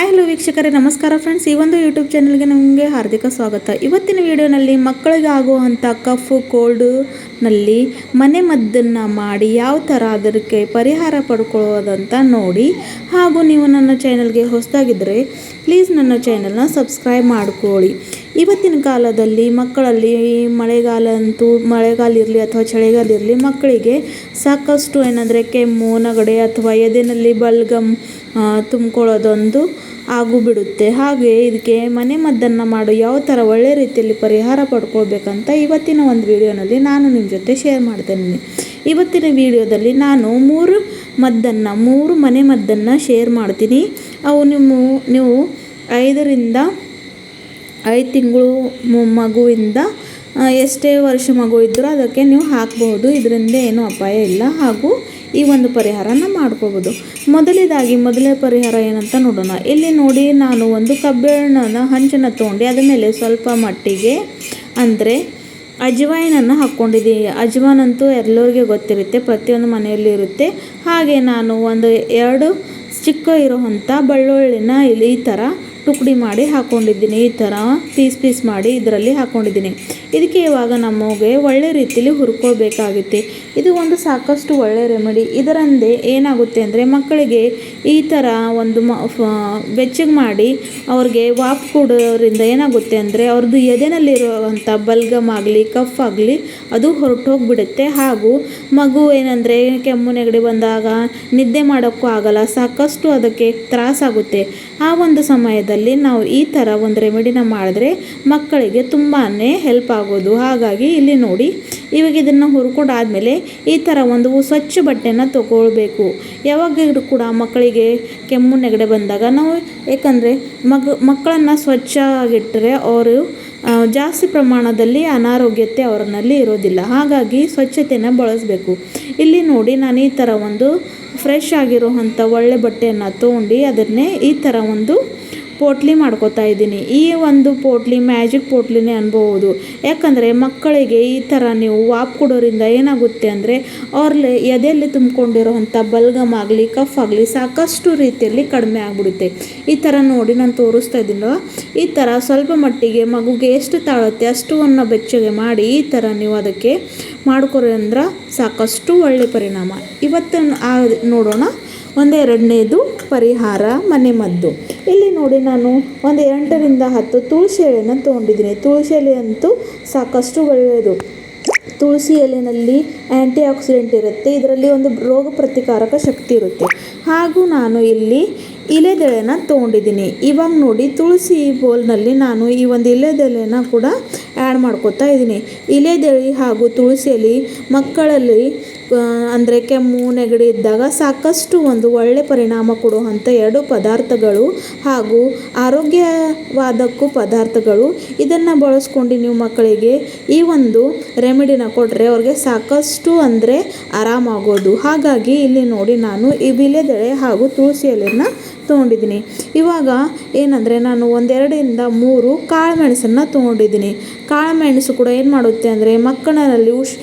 Hello ವೀಕ್ಷಕರೇ, ನಮಸ್ಕಾರ friends. ಈ ಒಂದು ಯೂಟ್ಯೂಬ್ ಚಾನಲ್ಗೆ ನಮಗೆ ಹಾರ್ದಿಕ ಸ್ವಾಗತ. ಇವತ್ತಿನ ವಿಡಿಯೋನಲ್ಲಿ ಮಕ್ಕಳಿಗೆ ಆಗುವಂಥ ಕಫ್ ಕೋಲ್ಡ್ನಲ್ಲಿ ಮನೆ ಮದ್ದನ್ನು ಮಾಡಿ ಯಾವ ಥರ ಅದಕ್ಕೆ ಪರಿಹಾರ ಪಡ್ಕೊಳ್ಳೋದಂತ ನೋಡಿ. ಹಾಗೂ ನೀವು ನನ್ನ ಚಾನಲ್ಗೆ ಹೊಸದಾಗಿದ್ದರೆ ಪ್ಲೀಸ್ ನನ್ನ ಚಾನಲ್ನ ಸಬ್ಸ್ಕ್ರೈಬ್ ಮಾಡ್ಕೊಳ್ಳಿ. ಇವತ್ತಿನ ಕಾಲದಲ್ಲಿ ಮಕ್ಕಳಲ್ಲಿ ಮಳೆಗಾಲ ಇರಲಿ ಅಥವಾ ಚಳಿಗಾಲ ಇರಲಿ, ಮಕ್ಕಳಿಗೆ ಸಾಕಷ್ಟು ಏನಂದರೆ ಕೆಮ್ಮು, ನೆಗಡಿ ಅಥವಾ ಎದೆನಲ್ಲಿ ಬಲ್ಗಮ್ ತುಂಬಿಕೊಳ್ಳೋದೊಂದು ಆಗಿಬಿಡುತ್ತೆ. ಹಾಗೆ ಇದಕ್ಕೆ ಮನೆ ಮದ್ದನ್ನು ಮಾಡು ಯಾವ ಥರ ಒಳ್ಳೆ ರೀತಿಯಲ್ಲಿ ಪರಿಹಾರ ಪಡ್ಕೊಳ್ಬೇಕಂತ ಇವತ್ತಿನ ಒಂದು ವಿಡಿಯೋನಲ್ಲಿ ನಾನು ನಿಮ್ಮ ಜೊತೆ ಶೇರ್ ಮಾಡ್ತೇನೆ. ಇವತ್ತಿನ ವಿಡಿಯೋದಲ್ಲಿ ನಾನು ಮೂರು ಮನೆ ಮದ್ದನ್ನು ಶೇರ್ ಮಾಡ್ತೀನಿ. ಅವು ನೀವು 5 ರಿಂದ 5 ತಿಂಗಳು ಮಗುವಿಂದ ಎಷ್ಟೇ ವರ್ಷ ಮಗು ಇದ್ದರೂ ಅದಕ್ಕೆ ನೀವು ಹಾಕ್ಬೋದು. ಇದರಿಂದ ಏನೂ ಅಪಾಯ ಇಲ್ಲ. ಹಾಗೂ ಈ ಒಂದು ಪರಿಹಾರನ ಮಾಡ್ಕೋಬೋದು. ಮೊದಲೇ ಪರಿಹಾರ ಏನಂತ ನೋಡೋಣ. ಇಲ್ಲಿ ನೋಡಿ, ನಾನು ಒಂದು ಕಬ್ಬಿಣದ ಹಂಚನ್ನು ತೊಗೊಂಡು ಅದರ ಮೇಲೆ ಸ್ವಲ್ಪ ಮಟ್ಟಿಗೆ ಅಂದರೆ ಅಜ್ವಾಯಿನನ್ನು ಹಾಕ್ಕೊಂಡಿದ್ದೀನಿ. ಅಜ್ವಾನ್ ಅಂತೂ ಎಲ್ಲರಿಗೂ ಗೊತ್ತಿರುತ್ತೆ, ಪ್ರತಿಯೊಂದು ಮನೆಯಲ್ಲಿ ಇರುತ್ತೆ. ಹಾಗೆ ನಾನು 2 ಚಿಕ್ಕ ಇರೋವಂಥ ಬೆಳ್ಳುಳ್ಳಿನ ಈ ಥರ ಟುಕಡಿ ಮಾಡಿ ಹಾಕ್ಕೊಂಡಿದ್ದೀನಿ. ಈ ಥರ ಪೀಸ್ ಮಾಡಿ ಇದರಲ್ಲಿ ಹಾಕ್ಕೊಂಡಿದ್ದೀನಿ. ಇದಕ್ಕೆ ಇವಾಗ ನಮಗೆ ಒಳ್ಳೆ ರೀತಿಯಲ್ಲಿ ಹುರ್ಕೋಬೇಕಾಗುತ್ತೆ. ಇದು ಒಂದು ಸಾಕಷ್ಟು ಒಳ್ಳೆ ರೆಮಿಡಿ. ಇದರಿಂದ ಏನಾಗುತ್ತೆ ಅಂದರೆ, ಮಕ್ಕಳಿಗೆ ಈ ಥರ ಒಂದು ಬೆಚ್ಚಗೆ ಮಾಡಿ ಅವ್ರಿಗೆ ವಾಪ್ ಕೊಡೋದ್ರಿಂದ ಏನಾಗುತ್ತೆ ಅಂದರೆ, ಅವ್ರದ್ದು ಎದೆನಲ್ಲಿರುವಂಥ ಬಲ್ಗಮ್ ಆಗಲಿ ಕಫ್ ಆಗಲಿ ಅದು ಹೊರಟೋಗ್ಬಿಡುತ್ತೆ. ಹಾಗೂ ಮಗು ಏನಂದರೆ ಕೆಮ್ಮು ನೆಗಡಿ ಬಂದಾಗ ನಿದ್ದೆ ಮಾಡೋಕ್ಕೂ ಆಗಲ್ಲ, ಸಾಕಷ್ಟು ಅದಕ್ಕೆ ತ್ರಾಸಾಗುತ್ತೆ. ಆ ಒಂದು ಸಮಯದಲ್ಲಿ ನಾವು ಈ ಥರ ಒಂದು ರೆಮಿಡಿನ ಮಾಡಿದ್ರೆ ಮಕ್ಕಳಿಗೆ ತುಂಬಾ ಹೆಲ್ಪ್ ಆಗೋದು. ಹಾಗಾಗಿ ಇಲ್ಲಿ ನೋಡಿ, ಇವಾಗ ಇದನ್ನು ಹುರ್ಕೊಂಡಾದ್ಮೇಲೆ ಈ ಥರ ಒಂದು ಸ್ವಚ್ಛ ಬಟ್ಟೆನ ತಗೊಳ್ಬೇಕು. ಯಾವಾಗ ಕೂಡ ಮಕ್ಕಳಿಗೆ ಕೆಮ್ಮು ನೆಗಡಿ ಬಂದಾಗ ನಾವು, ಏಕೆಂದರೆ ಮಕ್ಕಳನ್ನು ಸ್ವಚ್ಛವಾಗಿಟ್ಟರೆ ಅವರು ಜಾಸ್ತಿ ಪ್ರಮಾಣದಲ್ಲಿ ಅನಾರೋಗ್ಯತೆ ಅವರಲ್ಲಿ ಇರೋದಿಲ್ಲ. ಹಾಗಾಗಿ ಸ್ವಚ್ಛತೆಯನ್ನು ಬಳಸಬೇಕು. ಇಲ್ಲಿ ನೋಡಿ, ನಾನು ಈ ಥರ ಒಂದು ಫ್ರೆಶ್ ಆಗಿರೋವಂಥ ಒಳ್ಳೆ ಬಟ್ಟೆಯನ್ನು ತೊಗೊಂಡು ಅದನ್ನೇ ಈ ಥರ ಒಂದು ಪೋಟ್ಲಿ ಮಾಡ್ಕೋತಾ ಇದ್ದೀನಿ. ಈ ಒಂದು ಪೋಟ್ಲಿ ಮ್ಯಾಜಿಕ್ ಪೋಟ್ಲಿನೇ ಅನ್ಬೋದು. ಯಾಕಂದರೆ ಮಕ್ಕಳಿಗೆ ಈ ಥರ ನೀವು ವಾಪ್ ಕೊಡೋರಿಂದ ಏನಾಗುತ್ತೆ ಅಂದರೆ, ಅವ್ರಲ್ಲಿ ಎದೆಯಲ್ಲಿ ತುಂಬಿಕೊಂಡಿರೋವಂಥ ಬಲ್ಗಮ್ ಆಗಲಿ ಕಫ್ ಆಗಲಿ ಸಾಕಷ್ಟು ರೀತಿಯಲ್ಲಿ ಕಡಿಮೆ ಆಗಿಬಿಡುತ್ತೆ. ಈ ಥರ ನೋಡಿ ನಾನು ತೋರಿಸ್ತಾ ಇದ್ದೀನೋ, ಈ ಥರ ಸ್ವಲ್ಪ ಮಟ್ಟಿಗೆ ಮಗುಗೆ ಎಷ್ಟು ತಾಳುತ್ತೆ ಅಷ್ಟುವನ್ನು ಬೆಚ್ಚಗೆ ಮಾಡಿ ಈ ಥರ ನೀವು ಅದಕ್ಕೆ ಮಾಡ್ಕೊರೋದ್ರಿಂದ ಸಾಕಷ್ಟು ಒಳ್ಳೆ ಪರಿಣಾಮ. ಇವತ್ತು ನೋಡೋಣ 2ನೇದು ಪರಿಹಾರ ಮನೆ ಮದ್ದು. ಇಲ್ಲಿ ನೋಡಿ, ನಾನು 8 ರಿಂದ 10 ತುಳಸಿ ಎಲೆನ ತೊಗೊಂಡಿದ್ದೀನಿ. ತುಳಸಿ ಎಲೆ ಅಂತೂ ಸಾಕಷ್ಟು ಒಳ್ಳೆಯದು. ತುಳಸಿ ಎಲೆಯಲ್ಲಿ ಆ್ಯಂಟಿ ಆಕ್ಸಿಡೆಂಟ್ ಇರುತ್ತೆ. ಇದರಲ್ಲಿ ಒಂದು ರೋಗ ಪ್ರತಿಕಾರಕ ಶಕ್ತಿ ಇರುತ್ತೆ. ಹಾಗೂ ನಾನು ಇಲ್ಲಿ ಇಲೆದೆಳೆನ ತೊಗೊಂಡಿದ್ದೀನಿ. ಇವಾಗ ನೋಡಿ, ತುಳಸಿ ಬೌಲ್ನಲ್ಲಿ ನಾನು ಈ ಒಂದು ಇಲೆದೆಲೆನ ಕೂಡ ಆ್ಯಡ್ ಮಾಡ್ಕೊತಾ ಇದ್ದೀನಿ. ಇಲೆದೆಳೆ ಹಾಗೂ ತುಳಸಿ ಎಲೆ ಮಕ್ಕಳಲ್ಲಿ ಅಂದರೆ ಕೆಮ್ಮು ನೆಗಡಿ ಇದ್ದಾಗ ಸಾಕಷ್ಟು ಒಂದು ಒಳ್ಳೆ ಪರಿಣಾಮ ಕೊಡುವಂಥ 2 ಪದಾರ್ಥಗಳು ಹಾಗೂ ಆರೋಗ್ಯವಾದಕ್ಕೂ ಪದಾರ್ಥಗಳು. ಇದನ್ನು ಬಳಸ್ಕೊಂಡು ನೀವು ಮಕ್ಕಳಿಗೆ ಈ ಒಂದು ರೆಮಿಡಿನ ಕೊಟ್ಟರೆ ಅವ್ರಿಗೆ ಸಾಕಷ್ಟು ಅಂದರೆ ಆರಾಮಾಗೋದು. ಹಾಗಾಗಿ ಇಲ್ಲಿ ನೋಡಿ, ನಾನು ಈ ವಿಳೆದೆಲೆ ಹಾಗೂ ತುಳಸಿ ಎಲೆನ ತೊಗೊಂಡಿದ್ದೀನಿ. ಇವಾಗ ಏನಂದರೆ, ನಾನು 2 ರಿಂದ 3 ಕಾಳು ಮೆಣಸನ್ನು ತೊಗೊಂಡಿದ್ದೀನಿ. ಕಾಳು ಮೆಣಸು ಕೂಡ ಏನು ಮಾಡುತ್ತೆ ಅಂದರೆ, ಮಕ್ಕಳಲ್ಲಿ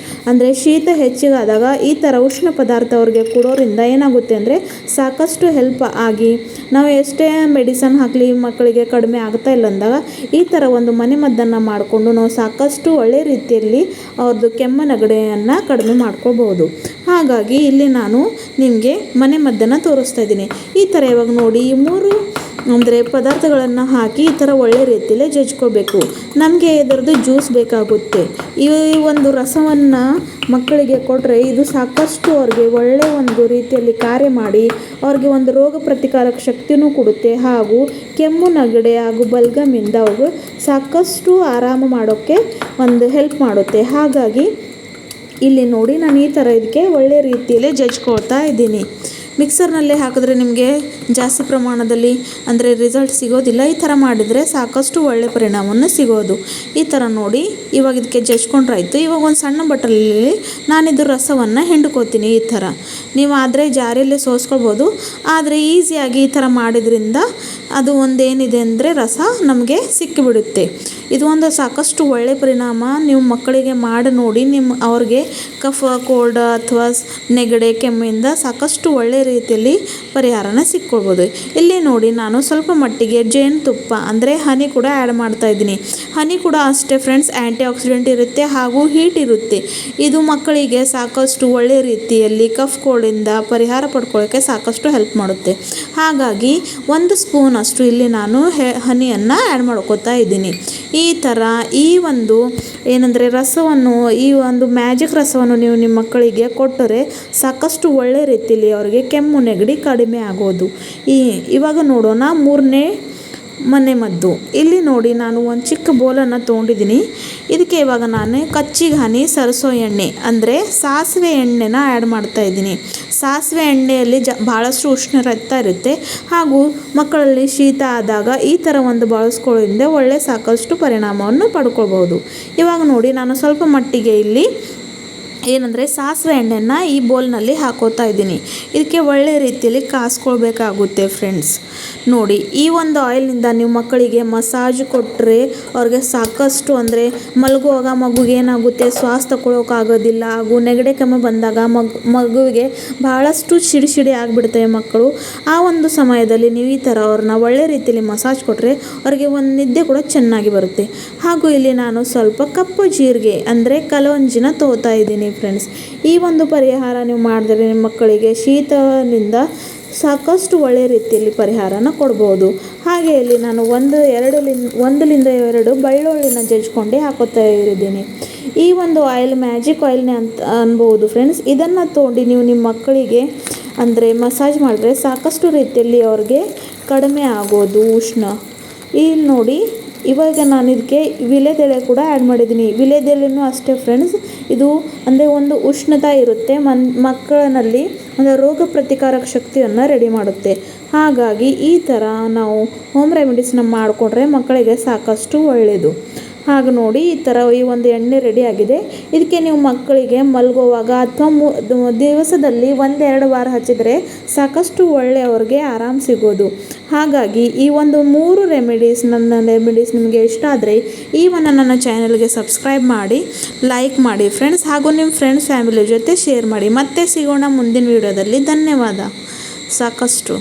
ಅಂದರೆ ಶೀತ ಹೆಚ್ಚಿಗಾದಾಗ ಈ ಥರ ಉಷ್ಣ ಪದಾರ್ಥ ಅವ್ರಿಗೆ ಕೊಡೋದ್ರಿಂದ ಏನಾಗುತ್ತೆ ಅಂದರೆ ಸಾಕಷ್ಟು ಹೆಲ್ಪ್ ಆಗಿ, ನಾವು ಎಷ್ಟೇ ಮೆಡಿಸನ್ ಹಾಕಲಿ ಮಕ್ಕಳಿಗೆ ಕಡಿಮೆ ಆಗ್ತಾ ಇಲ್ಲ ಅಂದಾಗ ಈ ಥರ ಒಂದು ಮನೆ ಮದ್ದನ್ನು ಮಾಡಿಕೊಂಡು ನಾವು ಸಾಕಷ್ಟು ಒಳ್ಳೆ ರೀತಿಯಲ್ಲಿ ಅವ್ರದ್ದು ಕೆಮ್ಮು ನೆಗಡಿಯನ್ನು ಕಡಿಮೆ ಮಾಡ್ಕೋಬಹುದು. ಹಾಗಾಗಿ ಇಲ್ಲಿ ನಾನು ನಿಮಗೆ ಮನೆ ಮದ್ದನ್ನು ತೋರಿಸ್ತಾ ಇದ್ದೀನಿ. ಈ ಥರ ಇವಾಗ ನೋಡಿ, ಈ 3 ಅಂದರೆ ಪದಾರ್ಥಗಳನ್ನು ಹಾಕಿ ಈ ಥರ ಒಳ್ಳೆ ರೀತಿಯಲ್ಲೇ ಜಜ್ಕೋಬೇಕು. ನಮಗೆ ಇದರದ್ದು ಜ್ಯೂಸ್ ಬೇಕಾಗುತ್ತೆ. ಈ ಒಂದು ರಸವನ್ನು ಮಕ್ಕಳಿಗೆ ಕೊಟ್ಟರೆ ಇದು ಸಾಕಷ್ಟು ಅವ್ರಿಗೆ ಒಳ್ಳೆಯ ಒಂದು ರೀತಿಯಲ್ಲಿ ಕಾರ್ಯ ಮಾಡಿ ಅವ್ರಿಗೆ ಒಂದು ರೋಗ ಪ್ರತಿಕಾರಕ ಶಕ್ತಿನೂ ಕೊಡುತ್ತೆ. ಹಾಗೂ ಕೆಮ್ಮು ನೆಗಡಿ ಹಾಗೂ ಬಲ್ಗಮಿಂದ ಅವರು ಸಾಕಷ್ಟು ಆರಾಮ ಮಾಡೋಕ್ಕೆ ಒಂದು ಹೆಲ್ಪ್ ಮಾಡುತ್ತೆ. ಹಾಗಾಗಿ ಇಲ್ಲಿ ನೋಡಿ, ನಾನು ಈ ಥರ ಇದಕ್ಕೆ ಒಳ್ಳೆ ರೀತಿಯಲ್ಲೇ ಜಜ್ಕೊಳ್ತಾ ಇದ್ದೀನಿ. ಮಿಕ್ಸರ್ನಲ್ಲೇ ಹಾಕಿದ್ರೆ ನಿಮಗೆ ಜಾಸ್ತಿ ಪ್ರಮಾಣದಲ್ಲಿ ಅಂದರೆ ರಿಸಲ್ಟ್ ಸಿಗೋದಿಲ್ಲ. ಈ ಥರ ಮಾಡಿದರೆ ಸಾಕಷ್ಟು ಒಳ್ಳೆ ಪರಿಣಾಮವನ್ನು ಸಿಗೋದು. ಈ ಥರ ನೋಡಿ, ಇವಾಗ ಇದಕ್ಕೆ ಜಜ್ಕೊಂಡ್ರಾಯ್ತು. ಇವಾಗ ಒಂದು ಸಣ್ಣ ಬಟ್ಟಲಲ್ಲಿ ನಾನಿದು ರಸವನ್ನು ಹಿಂಡ್ಕೋತೀನಿ. ಈ ಥರ ನೀವು ಆದರೆ ಜಾರಿಯಲ್ಲೇ ಸೋಸ್ಕೊಳ್ಬೋದು. ಆದರೆ ಈಸಿಯಾಗಿ ಈ ಥರ ಮಾಡಿದ್ರಿಂದ ಅದು ಒಂದೇನಿದೆ ಅಂದರೆ ರಸ ನಮಗೆ ಸಿಕ್ಕಿಬಿಡುತ್ತೆ. ಇದು ಒಂದು ಸಾಕಷ್ಟು ಒಳ್ಳೆ ಪರಿಣಾಮ. ನೀವು ಮಕ್ಕಳಿಗೆ ಮಾಡಿ ನೋಡಿ, ಅವ್ರಿಗೆ ಕಫ ಕೋಲ್ಡ್ ಅಥವಾ ನೆಗಡಿ ಕೆಮ್ಮಿಂದ ಸಾಕಷ್ಟು ಒಳ್ಳೆ ರೀತಿಯಲ್ಲಿ ಪರಿಹಾರನ ಸಿಕ್ಕೊಳ್ಬೋದು. ಇಲ್ಲಿ ನೋಡಿ ನಾನು ಸ್ವಲ್ಪ ಮಟ್ಟಿಗೆ ಜೇನುತುಪ್ಪ ಅಂದರೆ ಹನಿ ಕೂಡ ಆ್ಯಡ್ ಮಾಡ್ತಾ ಇದ್ದೀನಿ. ಹನಿ ಕೂಡ ಅಷ್ಟೇ ಫ್ರೆಂಡ್ಸ್, ಆ್ಯಂಟಿ ಆಕ್ಸಿಡೆಂಟ್ ಇರುತ್ತೆ ಹಾಗೂ ಹೀಟ್ ಇರುತ್ತೆ. ಇದು ಮಕ್ಕಳಿಗೆ ಸಾಕಷ್ಟು ಒಳ್ಳೆಯ ರೀತಿಯಲ್ಲಿ ಕಫ್ ಕೋಲ್ಡಿಂದ ಪರಿಹಾರ ಪಡ್ಕೊಳ್ಳೋಕ್ಕೆ ಸಾಕಷ್ಟು ಹೆಲ್ಪ್ ಮಾಡುತ್ತೆ. ಹಾಗಾಗಿ 1 ಸ್ಪೂನ್ ಅಷ್ಟು ಇಲ್ಲಿ ನಾನು ಹನಿಯನ್ನು ಆ್ಯಡ್ ಮಾಡ್ಕೋತಾ ಇದ್ದೀನಿ. ಈ ಥರ ಈ ಒಂದು ಏನಂದರೆ ರಸವನ್ನು, ಈ ಒಂದು ಮ್ಯಾಜಿಕ್ ರಸವನ್ನು ನೀವು ನಿಮ್ಮ ಮಕ್ಕಳಿಗೆ ಕೊಟ್ಟರೆ ಸಾಕಷ್ಟು ಒಳ್ಳೆ ರೀತಿಯಲ್ಲಿ ಅವರಿಗೆ ಕೆಮ್ಮು ನೆಗಡಿ ಕಡಿಮೆ ಆಗೋದು. ಇವಾಗ ನೋಡೋಣ 3ನೇ ಮನೆ ಮದ್ದು. ಇಲ್ಲಿ ನೋಡಿ ನಾನು ಒಂದು ಚಿಕ್ಕ ಬೋಲನ್ನು ತೊಗೊಂಡಿದ್ದೀನಿ. ಇದಕ್ಕೆ ಇವಾಗ ನಾನು ಕಚ್ಚಿಘಾನಿ ಸರಸೋ ಎಣ್ಣೆ ಅಂದರೆ ಸಾಸಿವೆ ಎಣ್ಣೆನ ಆ್ಯಡ್ ಮಾಡ್ತಾ ಇದ್ದೀನಿ. ಸಾಸಿವೆ ಎಣ್ಣೆಯಲ್ಲಿ ಭಾಳಷ್ಟು ಉಷ್ಣ ರಕ್ತ ಇರುತ್ತೆ ಹಾಗೂ ಮಕ್ಕಳಲ್ಲಿ ಶೀತ ಆದಾಗ ಈ ಥರ ಒಂದು ಬಳಸ್ಕೊಳ್ಳೋದ್ರಿಂದ ಒಳ್ಳೆ ಸಾಕಷ್ಟು ಪರಿಣಾಮವನ್ನು ಪಡ್ಕೊಳ್ಬೋದು. ಇವಾಗ ನೋಡಿ ನಾನು ಸ್ವಲ್ಪ ಮಟ್ಟಿಗೆ ಇಲ್ಲಿ ಏನಂದರೆ ಸಾಸಿವೆ ಎಣ್ಣೆನ ಈ ಬೋಲ್ನಲ್ಲಿ ಹಾಕೋತಾ ಇದ್ದೀನಿ. ಇದಕ್ಕೆ ಒಳ್ಳೆ ರೀತಿಯಲ್ಲಿ ಕಾಸ್ಕೊಳ್ಬೇಕಾಗುತ್ತೆ ಫ್ರೆಂಡ್ಸ್. ನೋಡಿ ಈ ಒಂದು ಆಯಿಲ್ನಿಂದ ನೀವು ಮಕ್ಕಳಿಗೆ ಮಸಾಜ್ ಕೊಟ್ಟರೆ ಅವ್ರಿಗೆ ಸಾಕಷ್ಟು ಅಂದರೆ ಮಲಗುವಾಗ ಮಗುಗೆ ಏನಾಗುತ್ತೆ, ಶ್ವಾಸ ತಗೊಳ್ಳೋಕ್ಕಾಗೋದಿಲ್ಲ ಹಾಗೂ ನೆಗಡಿ ಕೆಮ್ಮು ಬಂದಾಗ ಮಗುವಿಗೆ ಭಾಳಷ್ಟು ಸಿಡಿ ಆಗಿಬಿಡ್ತವೆ ಮಕ್ಕಳು. ಆ ಒಂದು ಸಮಯದಲ್ಲಿ ನೀವು ಈ ಥರ ಅವ್ರನ್ನ ಒಳ್ಳೆ ರೀತಿಯಲ್ಲಿ ಮಸಾಜ್ ಕೊಟ್ಟರೆ ಅವ್ರಿಗೆ ಒಂದು ನಿದ್ದೆ ಕೂಡ ಚೆನ್ನಾಗಿ ಬರುತ್ತೆ. ಹಾಗೂ ಇಲ್ಲಿ ನಾನು ಸ್ವಲ್ಪ ಕಪ್ಪು ಜೀರಿಗೆ ಅಂದರೆ ಕಲವಂಜಿನ ತಗೋತಾ ಇದ್ದೀನಿ ಫ್ರೆಂಡ್ಸ್. ಈ ಒಂದು ಪರಿಹಾರ ನೀವು ಮಾಡಿದ್ರೆ ನಿಮ್ಮ ಮಕ್ಕಳಿಗೆ ಶೀತದಿಂದ ಸಾಕಷ್ಟು ಒಳ್ಳೆಯ ರೀತಿಯಲ್ಲಿ ಪರಿಹಾರನ ಕೊಡ್ಬೋದು. ಹಾಗೆ ಇಲ್ಲಿ ನಾನು 1ರಿಂದ 2 ಬೆಳ್ಳುಳ್ಳಿನ ಜಜ್ಕೊಂಡು ಹಾಕೋತಾ ಇದ್ದೀನಿ. ಈ ಒಂದು ಆಯಿಲ್ ಮ್ಯಾಜಿಕ್ ಆಯಿಲ್ನೇ ಅಂತ ಅನ್ಬೋದು ಫ್ರೆಂಡ್ಸ್. ಇದನ್ನು ತೊಗೊಂಡು ನೀವು ನಿಮ್ಮ ಮಕ್ಕಳಿಗೆ ಅಂದರೆ ಮಸಾಜ್ ಮಾಡಿದ್ರೆ ಸಾಕಷ್ಟು ರೀತಿಯಲ್ಲಿ ಅವ್ರಿಗೆ ಕಡಿಮೆ ಆಗೋದು ಉಷ್ಣ. ಇಲ್ಲಿ ನೋಡಿ ಇವಾಗ ನಾನು ಇದಕ್ಕೆ ವಿಳೆದೆಲೆ ಕೂಡ ಆ್ಯಡ್ ಮಾಡಿದ್ದೀನಿ. ವಿಳೆದೆಲೆನೂ ಅಷ್ಟೇ ಫ್ರೆಂಡ್ಸ್, ಇದು ಅಂದರೆ ಒಂದು ಉಷ್ಣತೆ ಇರುತ್ತೆ, ಮಕ್ಕಳಲ್ಲಿ ಒಂದು ರೋಗ ಪ್ರತಿಕಾರಕ ಶಕ್ತಿಯನ್ನು ರೆಡಿ ಮಾಡುತ್ತೆ. ಹಾಗಾಗಿ ಈ ಥರ ನಾವು ಹೋಮ್ ರೆಮಿಡೀಸ್ನ ಮಾಡಿಕೊಂಡ್ರೆ ಮಕ್ಕಳಿಗೆ ಸಾಕಷ್ಟು ಒಳ್ಳೆಯದು. ಹಾಗೆ ನೋಡಿ ಈ ಥರ ಈ ಒಂದು ಎಣ್ಣೆ ರೆಡಿ ಆಗಿದೆ. ಇದಕ್ಕೆ ನೀವು ಮಕ್ಕಳಿಗೆ ಮಲಗುವಾಗ ಅಥವಾ ದಿವಸದಲ್ಲಿ 1-2 ವಾರ ಹಚ್ಚಿದರೆ ಸಾಕಷ್ಟು ಒಳ್ಳೆಯವ್ರಿಗೆ ಆರಾಮ್ ಸಿಗೋದು. ಹಾಗಾಗಿ ಈ ಒಂದು 3 ನನ್ನ ರೆಮಿಡೀಸ್ ನಿಮಗೆ ಇಷ್ಟ ಆದರೆ ನನ್ನ ಚಾನಲ್ಗೆ ಸಬ್ಸ್ಕ್ರೈಬ್ ಮಾಡಿ, ಲೈಕ್ ಮಾಡಿ ಫ್ರೆಂಡ್ಸ್, ಹಾಗೂ ನಿಮ್ಮ ಫ್ರೆಂಡ್ಸ್ ಫ್ಯಾಮಿಲಿ ಜೊತೆ ಶೇರ್ ಮಾಡಿ. ಮತ್ತೆ ಸಿಗೋಣ ಮುಂದಿನ ವಿಡಿಯೋದಲ್ಲಿ. ಧನ್ಯವಾದ. ಸಾಕಷ್ಟು